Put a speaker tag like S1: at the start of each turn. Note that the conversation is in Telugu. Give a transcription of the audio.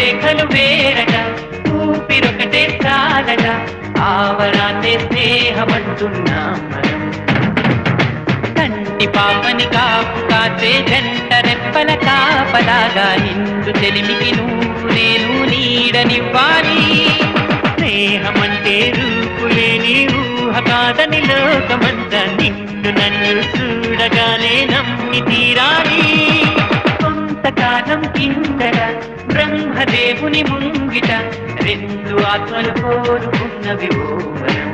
S1: రేఖలు వేరట ఊపిరొకటే చాలట ఆవరాన్నే స్నేహమంటున్నాం మనం కంటి పాపని కాపు కాచే జంట రెప్పల కాపలాగా నిండు చెలిమికి నువ్వు నేను నీడనివ్వాలి స్నేహమంటే రూపులేని ఊహ కాదని లోకమంతా నిన్ను నన్ను చూడగానే నమ్మి తీరాలి కొంతకాలం కిందట బ్రహ్మదేవుని ముంగిట రెండు ఆత్మలు కోరుకున్నవి ఓ వరం